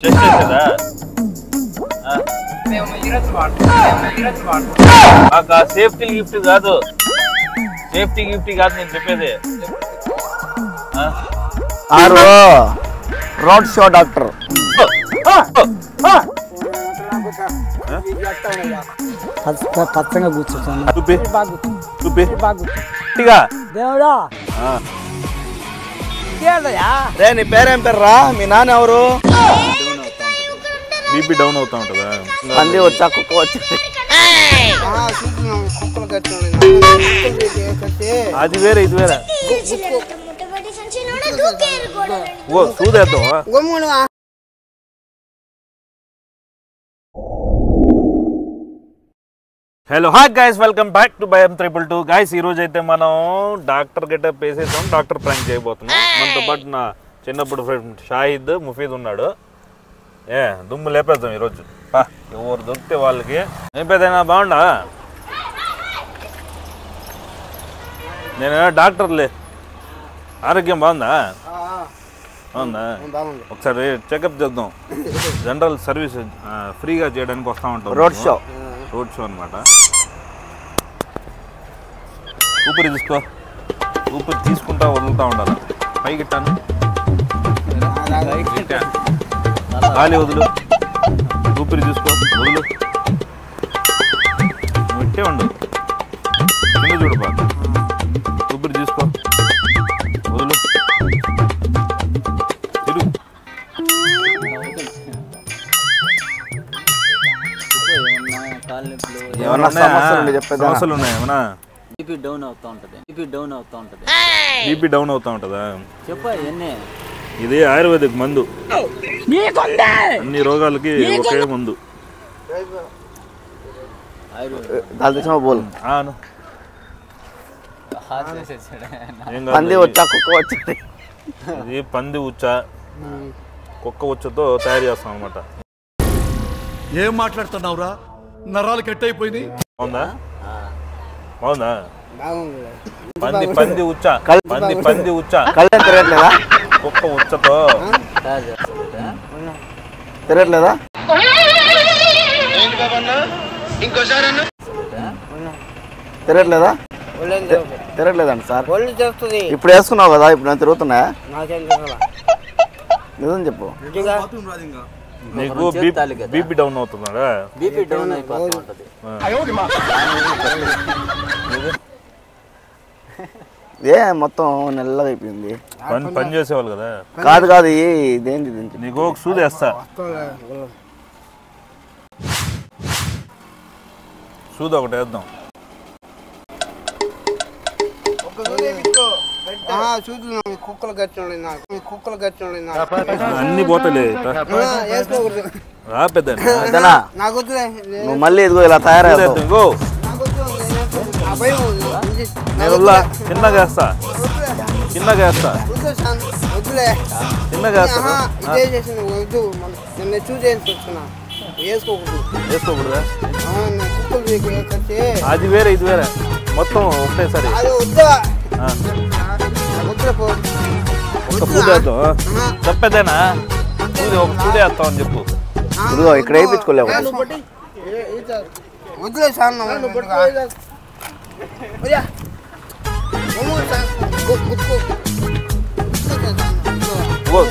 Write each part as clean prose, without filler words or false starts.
చేసేదా safety gift కాదు, safety gift కాదు నేను చెప్పేది. రోడ్ షో డాక్టర్ పచ్చగా కూర్చోండి. దేవుడా రే, నీ పేరేం పేర్రా? మీ నాన్న ఎవరు? బీపీ డౌన్ అవుతా ఉంటుందా? పంది వచ్చా, కుక్క వచ్చింది. అది వేరే ఇది వేరే. ఓ చూదేద్దాం. Hello hi guys, welcome back to Bhayam 222. Guys ఈ రోజు అయితే మనం డాక్టర్ గెటప్ వేసేసాం, డాక్టర్ ప్రాంక్ చేయబోతున్నాం. మనతో పాటు నా చిన్నప్పుడు ఫ్రెండ్ షాహిద్, ముఫీద్ ఉన్నాడు. దుమ్ము లేపేద్దాం ఈరోజు. ఎవరు దొరికితే వాళ్ళకి. ఏం పెద్దనా బాగుండా? నేను డాక్టర్లే. ఆరోగ్యం బాగుందా? బాగుందా? ఒకసారి చెకప్ చేద్దాం. జనరల్ సర్వీస్ ఫ్రీగా చేయడానికి వస్తూ ఉంటాం. రోడ్ షో అనమాట. ఊపిరి తీసుకో, ఊపిరి తీసుకుంటా వదులుతూ ఉండాలి. పైకి ఇట్టాను, గాలి వదులు, ఊపిరి తీసుకో వదులు, ఇట్టే ఉండు. కింద చూడబా, ఊపిరి తీసుకో వదులు, తిరుగు. సమస్యలు ఉన్నాయి ఏమన్నా? బీపీ డౌన్ అవుతా ఉంటదా? చెప్పు. ఇది ఆయుర్వేదిక్ మందు, అన్ని రోగాలకి ఒకే మందు. పంది వచ్చా, కుక్క వచ్చింది. ఇది పంది ఉచ్చ, కుక్క ఉచ్చతో తయారు చేస్తాం అనమాట. ఏం మాట్లాడుతున్నావురా? నరాలు కట్ అయిపోయింది. బాగుందా? బాగుందా? పంది ఉచ్చ, పంది ఉచ్చ, కళ్ళేం తిరగట్లేదా? కుక్క ఉచ్చతో తిరగట్లేదా? తిరగట్లేదా? తిరగట్లేదండి సార్. ఇప్పుడు వేసుకున్నావు కదా, ఇప్పుడు నేను తిరుగుతున్నా. నిజం చెప్పు. నీకు బీపీ డౌన్ అవుతుందా? బీపీ డౌన్ అయిపోతుంది. ఏ మొత్తం నల్లగా అయిపోయింది. పని చేసేవాళ్ళు కదా. కాదు ఇదేంటి? నీకు ఒక సూది వేస్తా, సూది ఒకటి వేద్దాం. అన్ని పోతలే రా పెద్ద. నువ్వు మళ్ళీ ఇదిగో ఇలా తయారవుతావు. చిన్నగా వేస్తా, చిన్నగా వేస్తా, చిన్నగా వేస్తా. వేసుకోకూడదా? అది వేరే ఇది వేరే, మొత్తం ఒకటేసారి. చెప్పేదేనా? ఒక చూడే వేస్తాం అని చెప్పు. ఇదిగో ఇక్కడ వేయించుకోలేవు.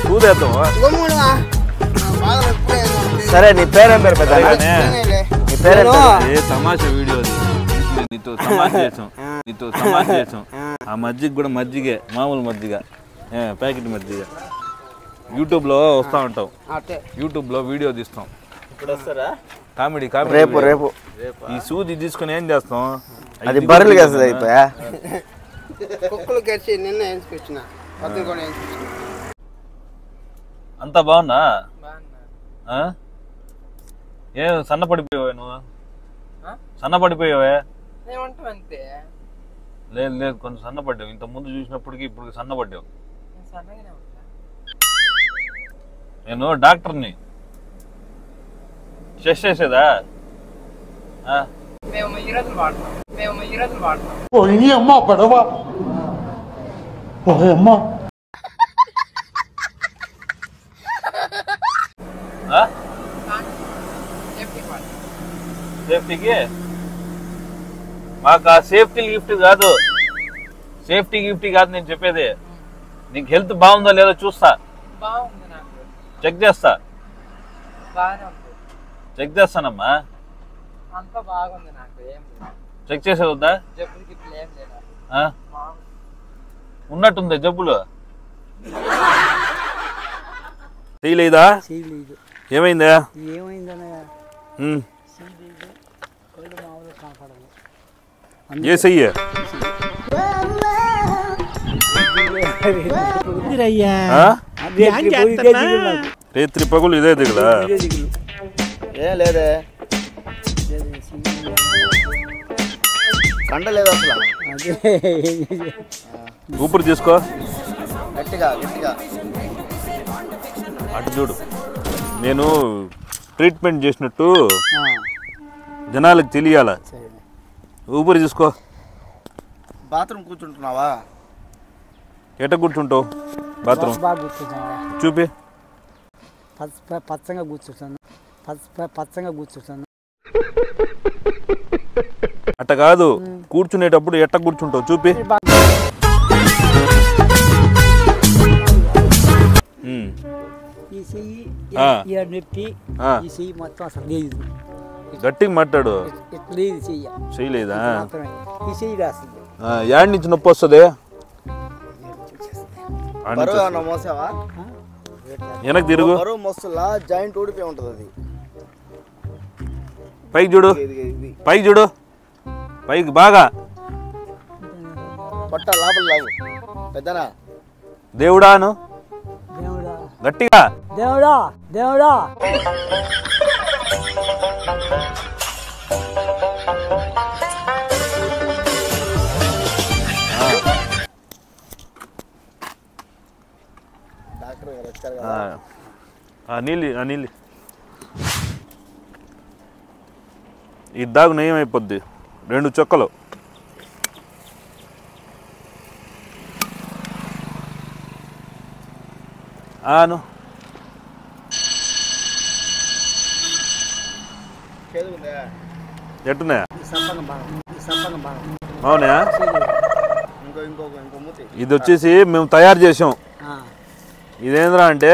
చూదేద్దాం. సరే, నీ పేరేం పేరు పెద్ద? నీ పేరేం? తమాషా వీడియో అది. నీతో సమాజ్ చేసాం. ఆ మజ్జిగ కూడా మజ్జిగే, మామూలు మజ్జిగ, ప్యాకెట్ మజ్జిగ. యూట్యూబ్లో వస్తూ ఉంటాం, యూట్యూబ్లో వీడియో తీస్తాం. కామెడీ రేపు ఈ సూది తీసుకుని ఏం చేస్తాం? అది బర్రెలు వేస్తుంది. అయిపోయా అంతా బాగున్నా? ఏం సన్నపడిపోయావే నువ్వు? సన్నపడిపోయావే? లేదు కొంచెం సన్నపడ్డావు. ఇంత ముందు చూసినప్పటికీ ఇప్పుడు సన్నపడ్డావు. నేను డాక్టర్ని. చెస్ట్ చేసేదా? సేఫ్టీకి మాకు ఆ సేఫ్టీ గిఫ్ట్ కాదు, సేఫ్టీ గిఫ్ట్ కాదు నేను చెప్పేది. నీకు హెల్త్ బాగుందో లేదో చూస్తా, చెక్ చేస్తా, చెక్ చేస్తానమ్మా. చెక్ చేసేది వద్దా? ఉన్నట్టుంది జబ్బులు. చేయలేదా? ఏమైందా? ఏ చెయ్య రేత్రి పగులు ఇదే దిగులా? ఏ లేదే, కండలేదు అసలు. ఊపిరి తీసుకో గట్టిగా గట్టిగా. అటు చూడు, నేను ట్రీట్మెంట్ చేసినట్టు జనాలకు తెలియాల. ఊపిరి తీసుకో. బాత్రూమ్ కూర్చుంటున్నావా? ఎట కూర్చుంటావు బాత్రూమ్? చూపి. పచ్చంగా కూర్చుంటాను, పచ్చంగా కూర్చుంటాను. అట్ట కాదు, కూర్చునేటప్పుడు ఎట్ట కూర్చుంటావు చూపి. ఈ చెయ్యి నొప్పి, ఈ చెయ్యి మొత్తం అసలు లేదు. గట్టిగా మాట్లాడు. లేదు చెయ్య, చేయలేదా? ఈ చెయ్యి రాస్తుంది. యాడ్ నుంచి నొప్పి వస్తుంది. మోసావా? వెనక్కి తిరుగు. మోస్తులా జాయింట్ ఊడిపోయి ఉంటది అది. పైకి చూడు, పైకి చూడు, పైకి బాగా. పట్ట లోపల లాగు పెద్దనా. దేవుడాను దేవుడా, గట్టిగా. దేవుడా, దేవుడా. నీళ్ళు ఇద్దాకు నయం అయిపోద్ది. 2 చుక్కలు. ఆను ఎట్టున్నాయా? అవునా? ఇది వచ్చేసి మేము తయారు చేసాం. ఇదేంద్రా అంటే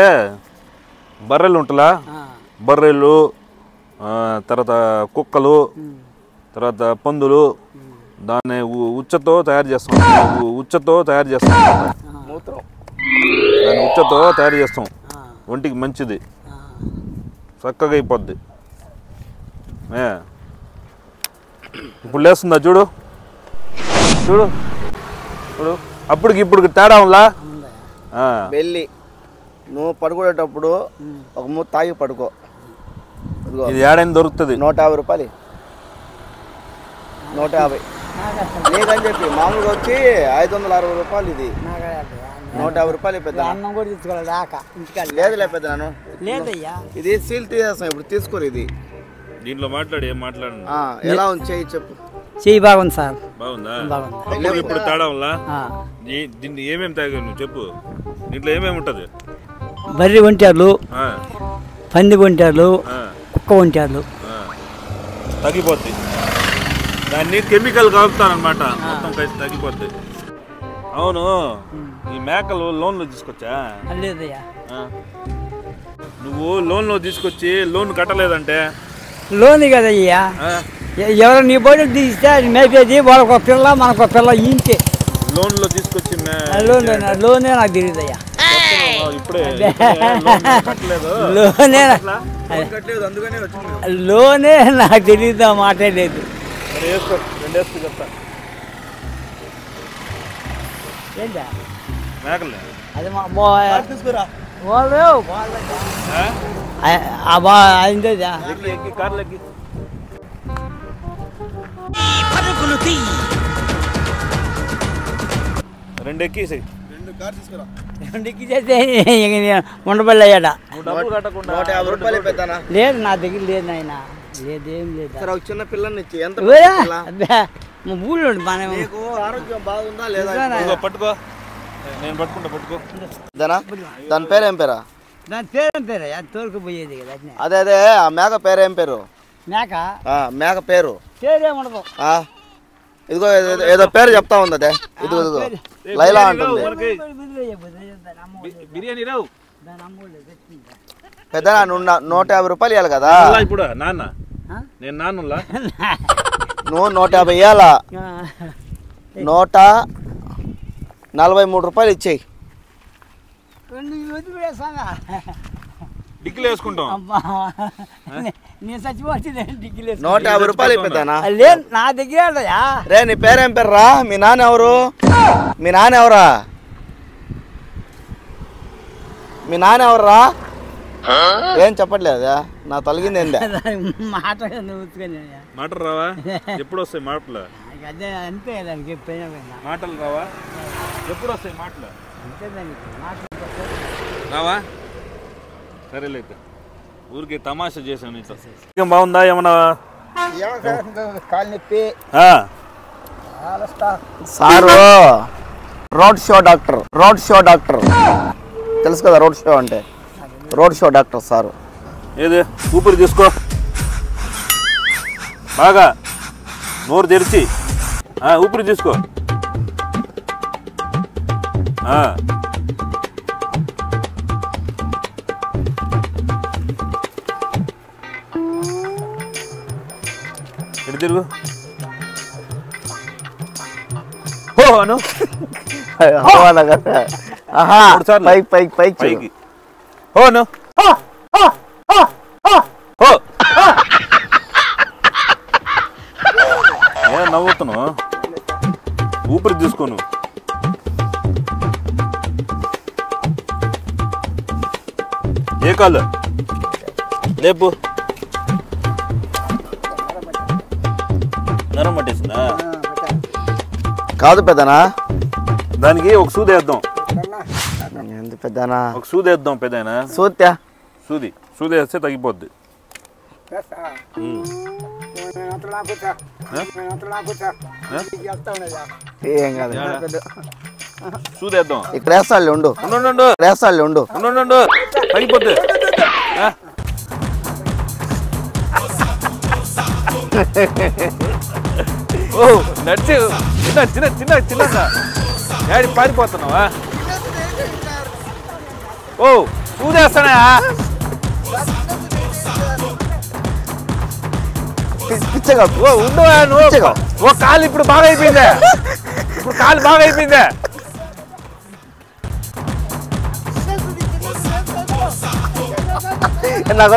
బర్రెలు ఉంటలా, బర్రెలు, తర్వాత కుక్కలు, తర్వాత పందులు, దాన్ని ఉచ్చతో తయారు చేస్తాం. దాన్ని ఉచ్చతో తయారు చేస్తాం. ఒంటికి మంచిది, చక్కగా అయిపోద్ది. ఇప్పుడు లేస్తుందా చూడు, చూడు చూడు. అప్పటికి ఇప్పుడు తేడా ఉందా? వెళ్ళి నువ్వు పడుకునేటప్పుడు ఒక మూత తాగి పడుకో. ఇది ఏడైనా దొరుకుతుంది. 150 రూపాయలు, 150 లేదని చెప్పి మామూలుగా వచ్చి 560 రూపాయలు. ఇది 150 రూపాయలు పెద్ద. అన్నం కూడా తీసుకోవాలి. లేదులే పెద్ద నాను, లేదయ్యా. ఇది సీల్ తీసేస్తాం ఇప్పుడు, తీసుకోరు. ఇది దీంట్లో మాట్లాడు, ఏం మాట్లాడు. ఎలా ఉంది చెయ్యి చెప్పు. చెయ్యి బాగుంది సార్. బాగుందా? బాగుంది. ఇప్పుడు తేడా వల్ల దీన్ని ఏమేమి తాగా నువ్వు చెప్పు. దీంట్లో ఏమేమి ఉంటది? బర్రె వంటారు, పంది వంటారు, కుక్క వంటారు. తగ్గిపోద్ది. దాన్ని కెమికల్ కలుపుతారనమాట, మొత్తం కలిసి తగ్గిపోద్ది. అవును, ఈ మేకలు లోన్లో తీసుకొచ్చా? లేదయ్యా. నువ్వు లోన్లో తీసుకొచ్చి లోన్ కట్టలేదంటే? లోన్ కదయ్యా, ఎవరు నీ బోర్డు తీస్తే అది మేపేది. వాళ్ళకు పిల్ల, మనకు పిల్ల, ఇంతే. లోన్లో తీసుకొచ్చి లోనే నాకు తెలియదయ్యా. ఇప్పుడే లోనే నాకు తెలియదు, మాట్లాడలేదు. మేకలే అది అయిందా? కార్లు ఎక్కి రెండు ఎక్కేసి ఉండబడి అయ్యాడ. 150 రూపాయలు పెద్దనా. లేదు నా దగ్గర లేదు నాయన, లేదేం లేదు. చిన్న పిల్లని ఇచ్చి ఎంత ఊళ్ళో ఆరోగ్యం బాగుందా లేదా? పట్టుకో, నేను పట్టుకుంటా. పట్టుకో. దాని పేరు ఏం పేరా? దాని పేరు పేరు అది తోలుకుపోయేది కదా అట్నే. అదే అదే ఆ మేక పేరు ఏం పేరు? మేక మేక పేరు పేరేముండదు. ఇదిగో ఏదో పేరు చెప్తా ఉంది అదే. ఇదిగో ఇదిగో లైలా అంటుంది. బిర్యానీ రావు పెద్ద 150 రూపాయలు ఇవ్వాలి కదా ఇప్పుడు నాన్న. నేను నాన్నులా నువ్వు 150 ఇవ్వాలా. 143 రూపాయలు ఇచ్చేయి. డిగ్గులు వేసుకుంటాం. నేను చచ్చిపోతుంది డిగ్గులు 150 రూపాయలు ఇప్పిద్దానా? లేదు నా దగ్గర రే నీ పేరేం పేరు రా? మీ నాన్న ఎవరు? మీ నాన్న ఎవరా? మీ నాన్న ఎవర్రా? ఏం చెప్పట్లేదా? నా తొలగింది ఏందా మాట మాటలు రావా? ఎప్పుడు వస్తాయి మాటలు? అదే అంతే దానికి మాటలు రావా? ఎప్పుడు వస్తాయి మాటలు? అంతే దానికి రావా? సరేలేదు ఊరికి తమాషా చేసాను నీతో. ఏం బాగుందా? ఏమన్నా కాలు నొప్పి సారు రోడ్ షో డాక్టర్ తెలుసు కదా? రోడ్ షో అంటే రోడ్ షో డాక్టర్ సారు. ఏది ఊపిరి తీసుకో బాగా నోరు తెరిచి ఊపిరి తీసుకో. ఇటు తిరుగు. అను పైకి ఓను ఏ నవ్వుతున్నావు? ఊపిరి తీసుకోను. ఏ కాలు లేపు. నరం పట్టేసిందా? కాదు పెద్దనా, దానికి ఒక సూది వేద్దాం. ఎంత పెద్దనా? ఒక సూది వేద్దాం పెద్దనా. సూత్యా సూది వేస్తే తగ్గిపోద్ది. ఏం కాదు, సూది వేద్దాం. ఇక్కడ వేస్తాడు ఉండు, తగ్గిపోద్ది. ఓ నడిచి చిన్న డాడీ పారిపోతున్నావా? ఓ సూదేస్తానా? పిచ్చగా ఓ ఉండవా నువ్వు? ఓ కాలు ఇప్పుడు బాగా అయిపోయిందే. నాకు